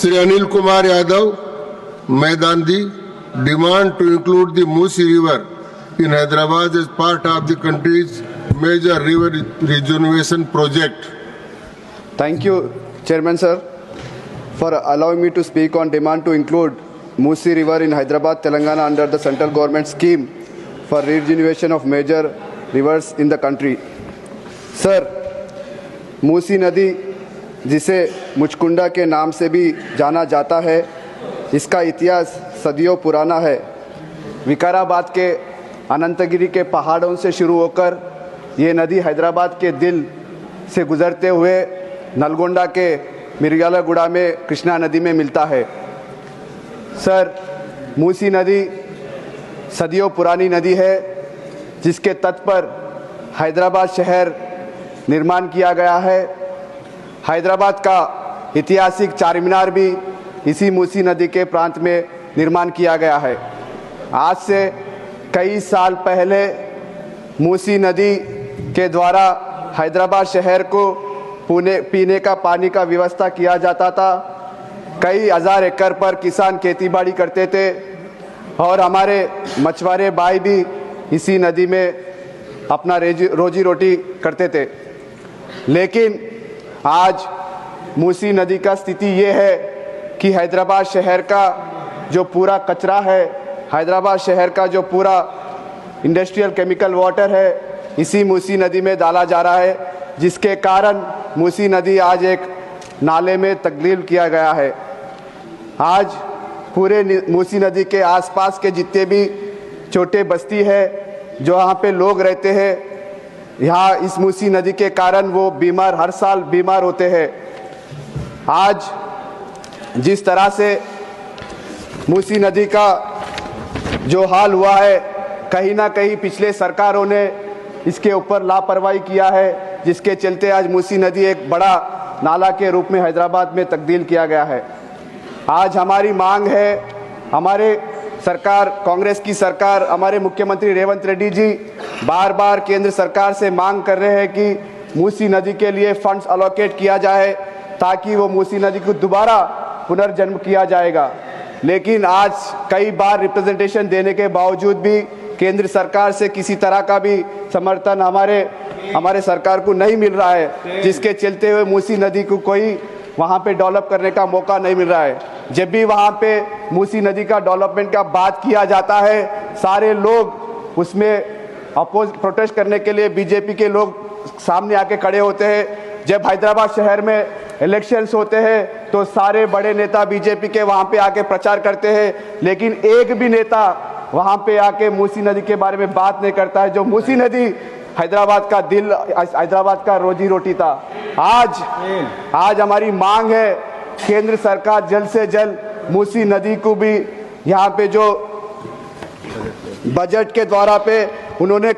Shri Anil Kumar Yadav, Maidandi, demand to include the Musi River in Hyderabad as part of the country's major river rejuvenation project. Thank you, Chairman sir, for allowing me to speak on demand to include Musi River in Hyderabad, Telangana under the central government scheme for rejuvenation of major rivers in the country. Sir, Musi नदी जिसे मुचकुंडा के नाम से भी जाना जाता है, इसका इतिहास सदियों पुराना है। विकाराबाद के अनंतगिरी के पहाड़ों से शुरू होकर ये नदी हैदराबाद के दिल से गुजरते हुए नलगोंडा के मिर्यालागुड़ा में कृष्णा नदी में मिलता है। सर, मूसी नदी सदियों पुरानी नदी है जिसके तट पर हैदराबाद शहर निर्माण किया गया है। हैदराबाद का ऐतिहासिक चार मीनार भी इसी मूसी नदी के प्रांत में निर्माण किया गया है। आज से कई साल पहले मूसी नदी के द्वारा हैदराबाद शहर को पीने का पानी का व्यवस्था किया जाता था। कई हज़ार एकड़ पर किसान खेतीबाड़ी करते थे और हमारे मछुआरे भाई भी इसी नदी में अपना रोजी रोटी करते थे। लेकिन आज मूसी नदी का स्थिति ये है कि हैदराबाद शहर का जो पूरा कचरा है, हैदराबाद शहर का जो पूरा इंडस्ट्रियल केमिकल वाटर है, इसी मूसी नदी में डाला जा रहा है, जिसके कारण मूसी नदी आज एक नाले में तब्दील किया गया है। आज पूरे मूसी नदी के आसपास के जितने भी छोटे बस्ती है जो यहाँ पे लोग रहते हैं, यहाँ इस मूसी नदी के कारण वो हर साल बीमार होते हैं। आज जिस तरह से मूसी नदी का जो हाल हुआ है, कहीं ना कहीं पिछले सरकारों ने इसके ऊपर लापरवाही किया है, जिसके चलते आज मूसी नदी एक बड़ा नाला के रूप में हैदराबाद में तब्दील किया गया है। आज हमारी मांग है, हमारे सरकार, कांग्रेस की सरकार, हमारे मुख्यमंत्री रेवंत रेड्डी जी बार बार केंद्र सरकार से मांग कर रहे हैं कि मूसी नदी के लिए फंड्स अलोकेट किया जाए ताकि वो मूसी नदी को दोबारा पुनर्जन्म किया जाएगा। लेकिन आज कई बार रिप्रेजेंटेशन देने के बावजूद भी केंद्र सरकार से किसी तरह का भी समर्थन हमारे सरकार को नहीं मिल रहा है, जिसके चलते हुए मूसी नदी को कोई वहाँ पे डेवलप करने का मौका नहीं मिल रहा है। जब भी वहाँ पे मूसी नदी का डेवलपमेंट का बात किया जाता है, सारे लोग उसमें प्रोटेस्ट करने के लिए बीजेपी के लोग सामने आके खड़े होते हैं। जब हैदराबाद शहर में इलेक्शंस होते हैं तो सारे बड़े नेता बीजेपी के वहाँ पे आके प्रचार करते हैं, लेकिन एक भी नेता वहाँ पे आके मूसी नदी के बारे में बात नहीं करता है। जो मूसी नदी हैदराबाद का दिल, हैदराबाद का रोजी रोटी था। आज हमारी मांग है केंद्र सरकार जल्द से जल्द मूसी नदी को भी यहाँ पे जो बजट के द्वारा पे उन्होंने